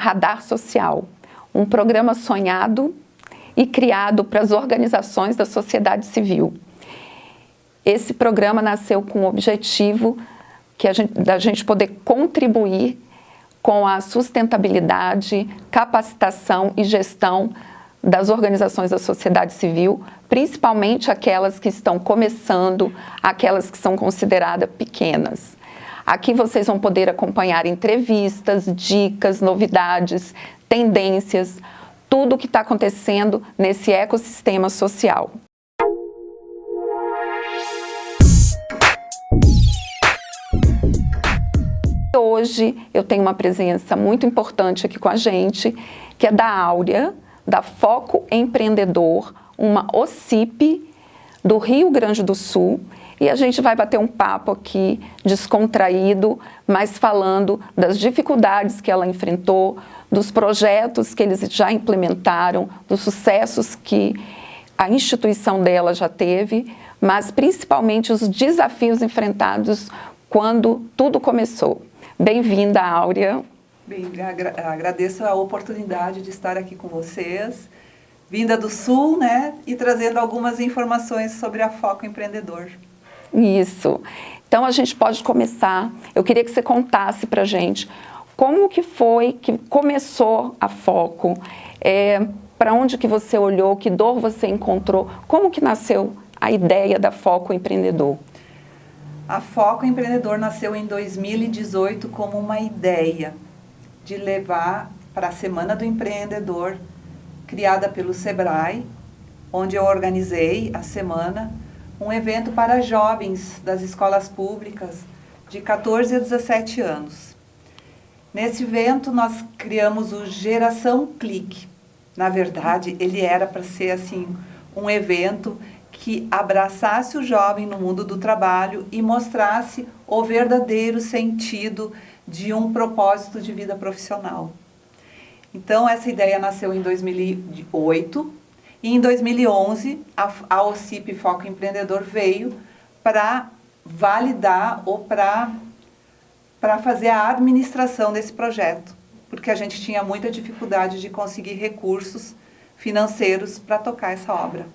Radar Social, um programa sonhado e criado para as organizações da sociedade civil. Esse programa nasceu com o objetivo da gente poder contribuir com a sustentabilidade, capacitação e gestão das organizações da sociedade civil, principalmente aquelas que estão começando, aquelas que são consideradas pequenas. Aqui vocês vão poder acompanhar entrevistas, dicas, novidades, tendências, tudo o que está acontecendo nesse ecossistema social. Hoje eu tenho uma presença muito importante aqui com a gente, que é da Áurea, da Foco Empreendedor, uma OCIP do Rio Grande do Sul, e a gente vai bater um papo aqui descontraído, mas falando das dificuldades que ela enfrentou, dos projetos que eles já implementaram, dos sucessos que a instituição dela já teve, mas principalmente os desafios enfrentados quando tudo começou. Bem-vinda, Áurea. Bem, agradeço a oportunidade de estar aqui com vocês, vinda do Sul, né, e trazendo algumas informações sobre a Foco Empreendedor. Isso. Então, a gente pode começar. Eu queria que você contasse pra gente como que foi que começou a Foco, para onde que você olhou, que dor você encontrou, como que nasceu a ideia da Foco Empreendedor? A Foco Empreendedor nasceu em 2018 como uma ideia de levar para a Semana do Empreendedor, criada pelo Sebrae, onde eu organizei a semana, um evento para jovens das escolas públicas de 14 a 17 anos. Nesse evento nós criamos o Geração Clique. Na verdade, ele era para ser assim, um evento que abraçasse o jovem no mundo do trabalho e mostrasse o verdadeiro sentido de um propósito de vida profissional. Então, essa ideia nasceu em 2008 e em 2011 a OCIP Foco Empreendedor veio para validar ou para fazer a administração desse projeto, porque a gente tinha muita dificuldade de conseguir recursos financeiros para tocar essa obra.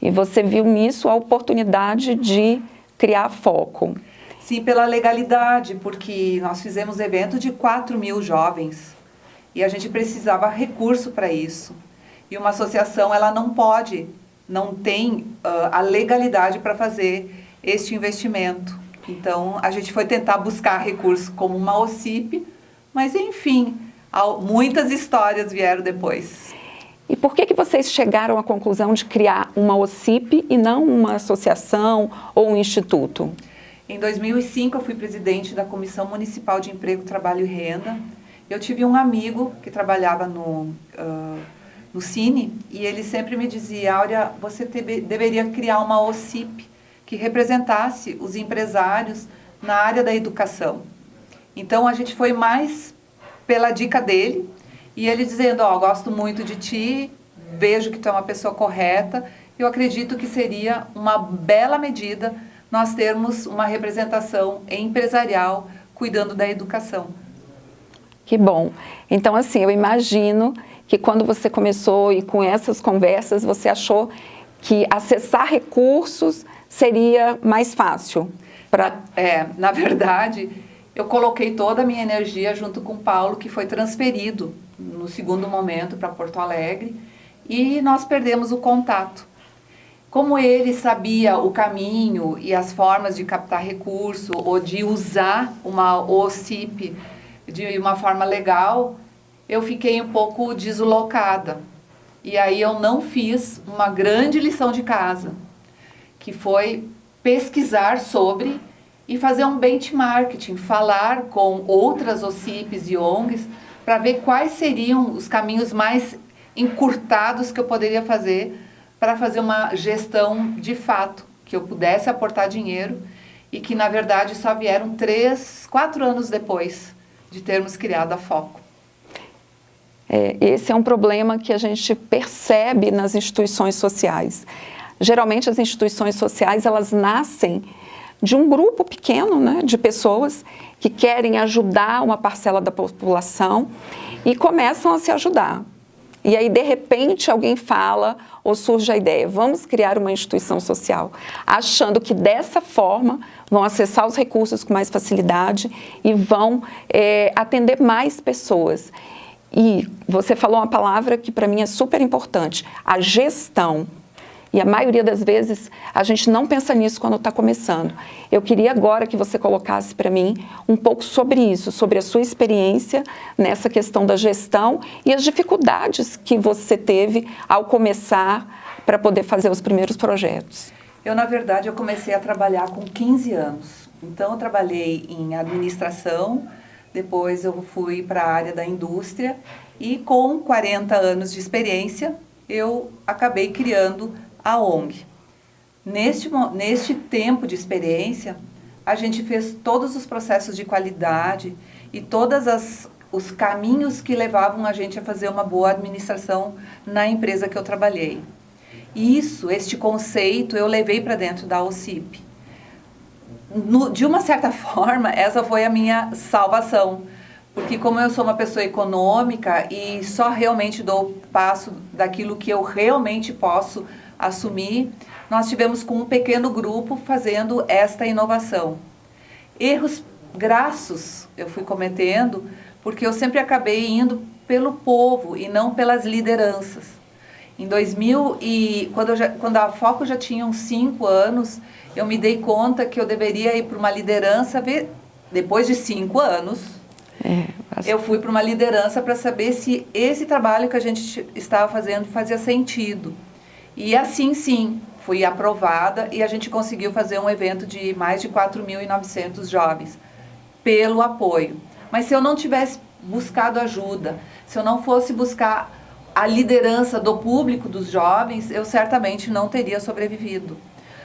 E você viu nisso a oportunidade de criar a Foco? Sim, pela legalidade, porque nós fizemos evento de 4.000 jovens e a gente precisava recurso para isso. E uma associação, ela não tem a legalidade para fazer este investimento. Então, a gente foi tentar buscar recurso como uma OCIP, mas enfim, muitas histórias vieram depois. E por que vocês chegaram à conclusão de criar uma OCIP e não uma associação ou um instituto? Em 2005, eu fui presidente da Comissão Municipal de Emprego, Trabalho e Renda. Eu tive um amigo que trabalhava no Cine e ele sempre me dizia: Áurea, você deveria criar uma OCIP que representasse os empresários na área da educação. Então, a gente foi mais pela dica dele. E ele dizendo, gosto muito de ti, vejo que tu é uma pessoa correta, eu acredito que seria uma bela medida nós termos uma representação empresarial cuidando da educação. Que bom. Então, assim, eu imagino que quando você começou e com essas conversas, você achou que acessar recursos seria mais fácil? Na verdade, eu coloquei toda a minha energia junto com o Paulo, que foi transferido no segundo momento para Porto Alegre, e nós perdemos o contato. Como ele sabia o caminho e as formas de captar recurso ou de usar uma OCIP de uma forma legal, eu fiquei um pouco deslocada. E aí eu não fiz uma grande lição de casa, que foi pesquisar sobre e fazer um benchmarking, falar com outras OCIPs e ONGs para ver quais seriam os caminhos mais encurtados que eu poderia fazer para fazer uma gestão de fato, que eu pudesse aportar dinheiro e que, na verdade, só vieram 4 anos depois de termos criado a Foco. Esse é um problema que a gente percebe nas instituições sociais. Geralmente, as instituições sociais, elas nascem de um grupo pequeno, né, de pessoas que querem ajudar uma parcela da população e começam a se ajudar. E aí, de repente, alguém fala ou surge a ideia, vamos criar uma instituição social, achando que dessa forma vão acessar os recursos com mais facilidade e vão atender mais pessoas. E você falou uma palavra que para mim é super importante, a gestão. E a maioria das vezes a gente não pensa nisso quando está começando. Eu queria agora que você colocasse para mim um pouco sobre isso, sobre a sua experiência nessa questão da gestão e as dificuldades que você teve ao começar para poder fazer os primeiros projetos. Na verdade, eu comecei a trabalhar com 15 anos. Então, eu trabalhei em administração, depois eu fui para a área da indústria e com 40 anos de experiência, eu acabei criando a ONG. Neste tempo de experiência, a gente fez todos os processos de qualidade e todos os caminhos que levavam a gente a fazer uma boa administração na empresa que eu trabalhei. Este conceito, eu levei para dentro da OCIP. De uma certa forma, essa foi a minha salvação, porque como eu sou uma pessoa econômica e só realmente dou passo daquilo que eu realmente posso assumir, nós tivemos com um pequeno grupo fazendo esta inovação. Erros grassos eu fui cometendo, porque eu sempre acabei indo pelo povo e não pelas lideranças. Em 2000, quando a Foco já tinha uns 5 anos, eu me dei conta que eu deveria ir para uma liderança, depois de 5 anos, eu fui para uma liderança para saber se esse trabalho que a gente estava fazendo fazia sentido. E assim, sim, fui aprovada e a gente conseguiu fazer um evento de mais de 4.900 jovens, pelo apoio. Mas se eu não tivesse buscado ajuda, se eu não fosse buscar a liderança do público dos jovens, eu certamente não teria sobrevivido.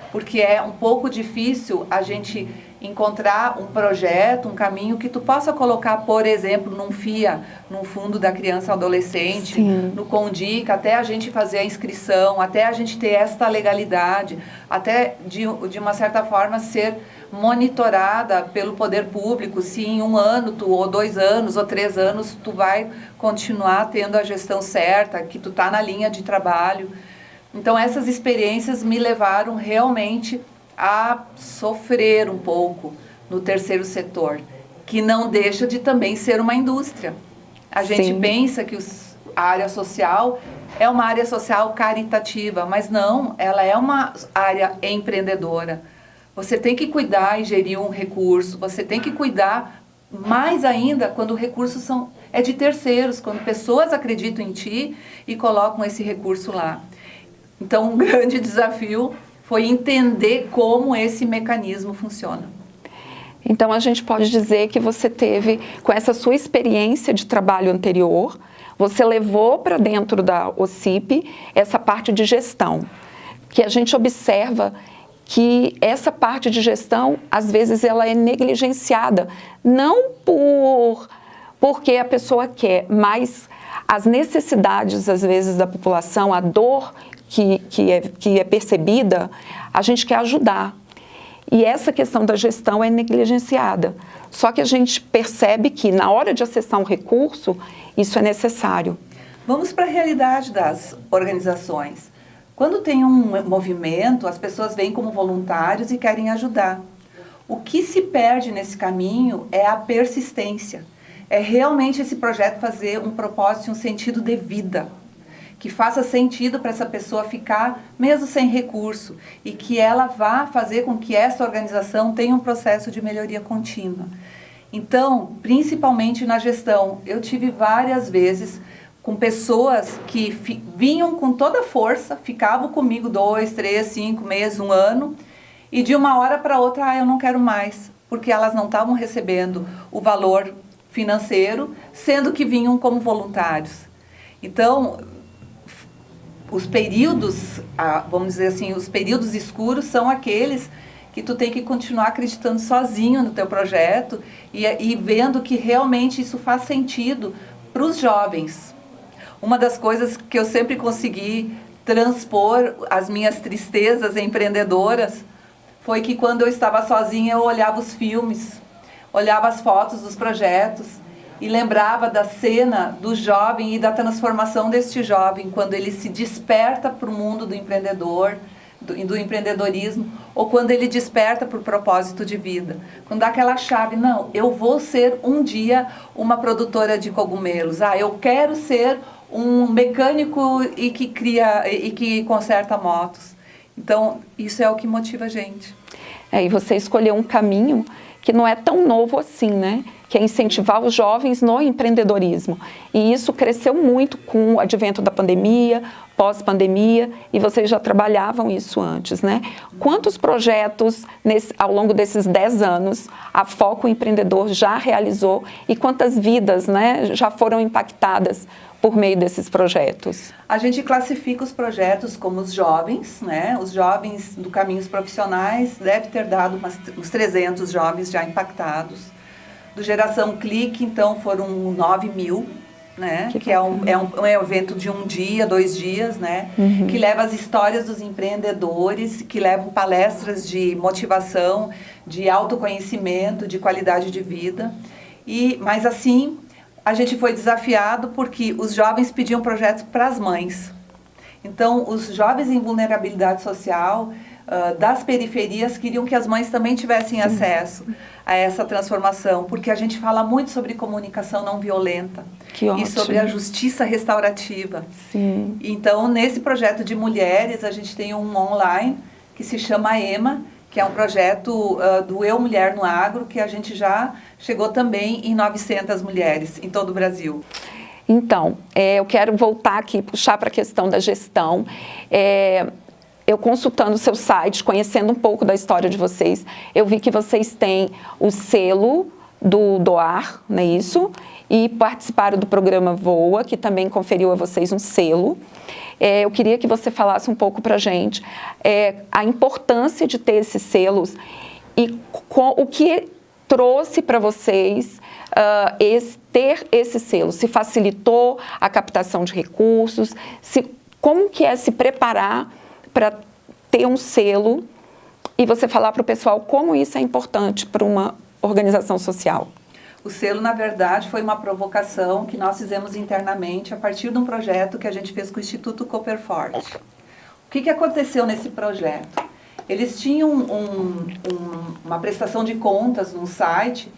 Porque é um pouco difícil a gente encontrar um projeto, um caminho que tu possa colocar, por exemplo, num FIA, no Fundo da Criança e Adolescente, sim, no CONDIC, até a gente fazer a inscrição, até a gente ter esta legalidade, até de uma certa forma ser monitorada pelo poder público, se em 1 ano, ou 2 anos, ou 3 anos, tu vai continuar tendo a gestão certa, que tu tá na linha de trabalho. Então, essas experiências me levaram realmente a sofrer um pouco no terceiro setor, que não deixa de também ser uma indústria. A gente sim, pensa que a área social é uma área social caritativa, mas não, ela é uma área empreendedora. Você tem que cuidar e gerir um recurso, você tem que cuidar mais ainda quando o recurso é de terceiros, quando pessoas acreditam em ti e colocam esse recurso lá. Então, um grande desafio foi entender como esse mecanismo funciona. Então, a gente pode dizer que você teve, com essa sua experiência de trabalho anterior, você levou para dentro da OCIP essa parte de gestão, que a gente observa que essa parte de gestão, às vezes, ela é negligenciada, não porque a pessoa quer, mas as necessidades, às vezes, da população, a dor que é percebida, a gente quer ajudar. E essa questão da gestão é negligenciada. Só que a gente percebe que, na hora de acessar um recurso, isso é necessário. Vamos para a realidade das organizações. Quando tem um movimento, as pessoas vêm como voluntários e querem ajudar. O que se perde nesse caminho é a persistência. É realmente esse projeto fazer um propósito, um sentido de vida, que faça sentido para essa pessoa ficar mesmo sem recurso e que ela vá fazer com que essa organização tenha um processo de melhoria contínua. Então, principalmente na gestão, eu tive várias vezes com pessoas que vinham com toda a força, ficavam comigo 2, 3, 5 meses, 1 ano, e de uma hora para outra, eu não quero mais, porque elas não estavam recebendo o valor financeiro, sendo que vinham como voluntários. Então, os períodos, vamos dizer assim, os períodos escuros são aqueles que tu tem que continuar acreditando sozinho no teu projeto e vendo que realmente isso faz sentido para os jovens. Uma das coisas que eu sempre consegui transpor as minhas tristezas empreendedoras foi que quando eu estava sozinha, eu olhava os filmes, olhava as fotos dos projetos e lembrava da cena do jovem e da transformação deste jovem, quando ele se desperta para o mundo do empreendedor, do empreendedorismo, ou quando ele desperta para o propósito de vida. Quando dá aquela chave, não, eu vou ser um dia uma produtora de cogumelos, eu quero ser um mecânico e que cria e que conserta motos. Então, isso é o que motiva a gente. E você escolheu um caminho que não é tão novo assim, né? Que é incentivar os jovens no empreendedorismo. E isso cresceu muito com o advento da pandemia, pós-pandemia, e vocês já trabalhavam isso antes, né? Quantos projetos ao longo desses 10 anos a Foco Empreendedor já realizou e quantas vidas, né, já foram impactadas por meio desses projetos? A gente classifica os projetos como os jovens, né? Os jovens do Caminhos Profissionais deve ter dado uns 300 jovens já impactados. Do Geração Clique, então, foram 9.000, né? Que é um evento de 1 dia, 2 dias, né? Uhum. Que leva as histórias dos empreendedores, que levam palestras de motivação, de autoconhecimento, de qualidade de vida. Mas assim, a gente foi desafiado porque os jovens pediam projetos para as mães. Então, os jovens em vulnerabilidade social das periferias queriam que as mães também tivessem acesso a essa transformação, porque a gente fala muito sobre comunicação não violenta e sobre a justiça restaurativa. Sim. Então, nesse projeto de mulheres, a gente tem um online que se chama EMA, que é um projeto do Eu Mulher no Agro, que a gente já chegou também em 900 mulheres em todo o Brasil. Então, eu quero voltar aqui, puxar para a questão da gestão. Eu consultando o seu site, conhecendo um pouco da história de vocês, eu vi que vocês têm o selo do DOAR, não é isso? E participaram do programa VOA, que também conferiu a vocês um selo. Eu queria que você falasse um pouco para a gente a importância de ter esses selos e o que trouxe para vocês ter esse selo. Se facilitou a captação de recursos, como que é se preparar para ter um selo e você falar para o pessoal como isso é importante para uma organização social. O selo, na verdade, foi uma provocação que nós fizemos internamente a partir de um projeto que a gente fez com o Instituto Copperforte. O que aconteceu nesse projeto? Eles tinham uma prestação de contas num site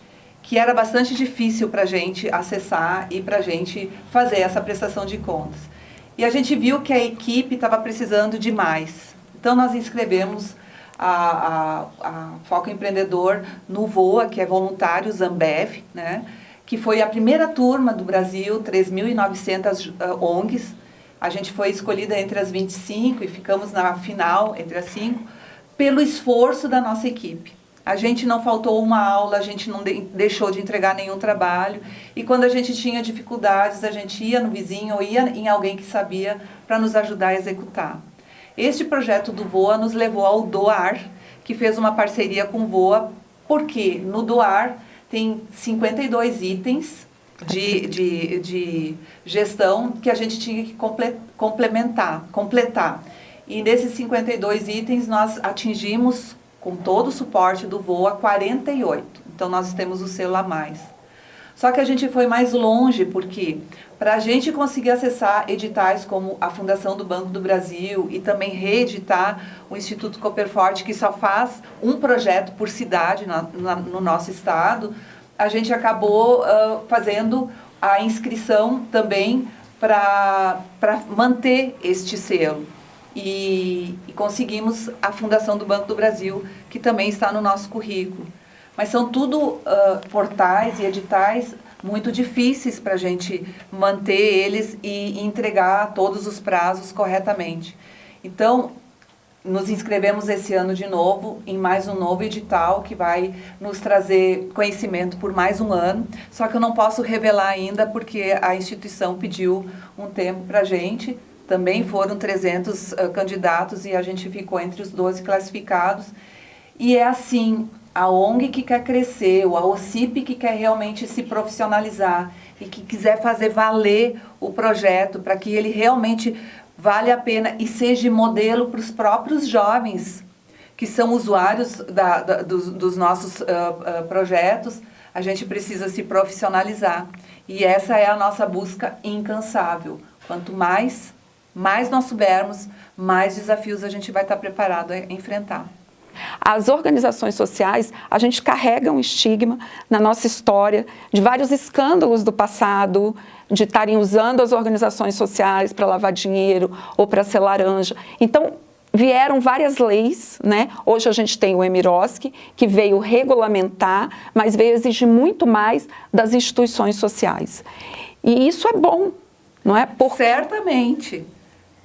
que era bastante difícil para a gente acessar e para a gente fazer essa prestação de contas. E a gente viu que a equipe estava precisando de mais. Então, nós inscrevemos a Foco Empreendedor no VOA, que é Voluntários Ambev, né? Que foi a primeira turma do Brasil, 3.900 ONGs. A gente foi escolhida entre as 25 e ficamos na final, entre as 5, pelo esforço da nossa equipe. A gente não faltou uma aula, a gente não deixou de entregar nenhum trabalho. E quando a gente tinha dificuldades, a gente ia no vizinho ou ia em alguém que sabia para nos ajudar a executar. Este projeto do VOA nos levou ao DOAR, que fez uma parceria com o VOA, porque no DOAR tem 52 itens de gestão que a gente tinha que completar. E desses 52 itens nós atingimos, com todo o suporte do VOA, 48. Então, nós temos o selo a mais. Só que a gente foi mais longe, porque para a gente conseguir acessar editais como a Fundação do Banco do Brasil e também reeditar o Instituto Copperforte, que só faz um projeto por cidade no nosso estado, a gente acabou fazendo a inscrição também para manter este selo. E conseguimos a Fundação do Banco do Brasil, que também está no nosso currículo. Mas são tudo portais e editais muito difíceis para a gente manter eles e entregar todos os prazos corretamente. Então, nos inscrevemos esse ano de novo em mais um novo edital que vai nos trazer conhecimento por mais um ano. Só que eu não posso revelar ainda porque a instituição pediu um tempo para a gente. Também foram 300 candidatos e a gente ficou entre os 12 classificados. E é assim, a ONG que quer crescer, ou a OCIP que quer realmente se profissionalizar e que quiser fazer valer o projeto para que ele realmente vale a pena e seja modelo para os próprios jovens que são usuários dos nossos projetos, a gente precisa se profissionalizar. E essa é a nossa busca incansável. Quanto mais nós soubermos, mais desafios a gente vai estar preparado a enfrentar. As organizações sociais, a gente carrega um estigma na nossa história de vários escândalos do passado, de estarem usando as organizações sociais para lavar dinheiro ou para ser laranja. Então, vieram várias leis, né? Hoje a gente tem o EMIROSC, que veio regulamentar, mas veio exigir muito mais das instituições sociais. E isso é bom, não é? Certamente.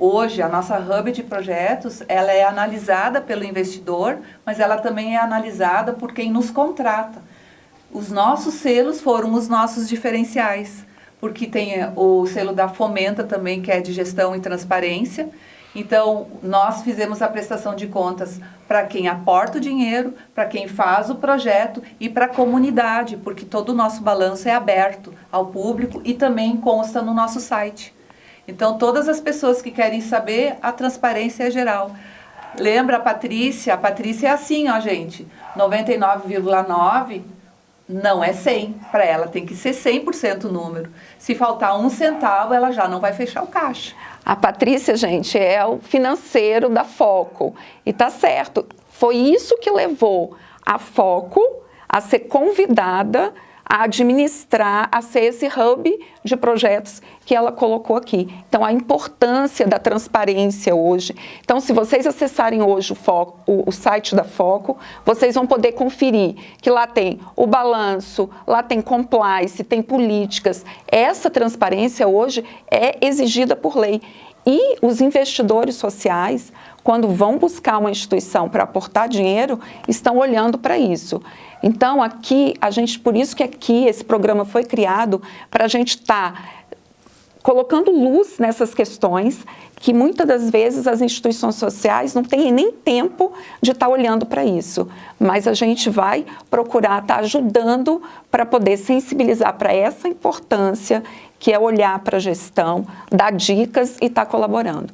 Hoje, a nossa hub de projetos, ela é analisada pelo investidor, mas ela também é analisada por quem nos contrata. Os nossos selos foram os nossos diferenciais, porque tem o selo da Fomenta também, que é de gestão e transparência. Então, nós fizemos a prestação de contas para quem aporta o dinheiro, para quem faz o projeto e para a comunidade, porque todo o nosso balanço é aberto ao público e também consta no nosso site. Então, todas as pessoas que querem saber, a transparência é geral. Lembra a Patrícia é assim, ó, gente, 99,9 não é 100, para ela tem que ser 100% o número. Se faltar 1 centavo, ela já não vai fechar o caixa. A Patrícia, gente, é o financeiro da Foco, e tá certo, foi isso que levou a Foco a ser convidada a administrar, a ser esse hub de projetos que ela colocou aqui. Então, a importância da transparência hoje. Então, se vocês acessarem hoje o site da Foco, vocês vão poder conferir que lá tem o balanço, lá tem compliance, tem políticas. Essa transparência hoje é exigida por lei. E os investidores sociais, quando vão buscar uma instituição para aportar dinheiro, estão olhando para isso. Então, aqui, por isso que aqui esse programa foi criado para a gente estar colocando luz nessas questões que muitas das vezes as instituições sociais não têm nem tempo de estar olhando para isso. Mas a gente vai procurar estar ajudando para poder sensibilizar para essa importância que é olhar para a gestão, dar dicas e estar colaborando.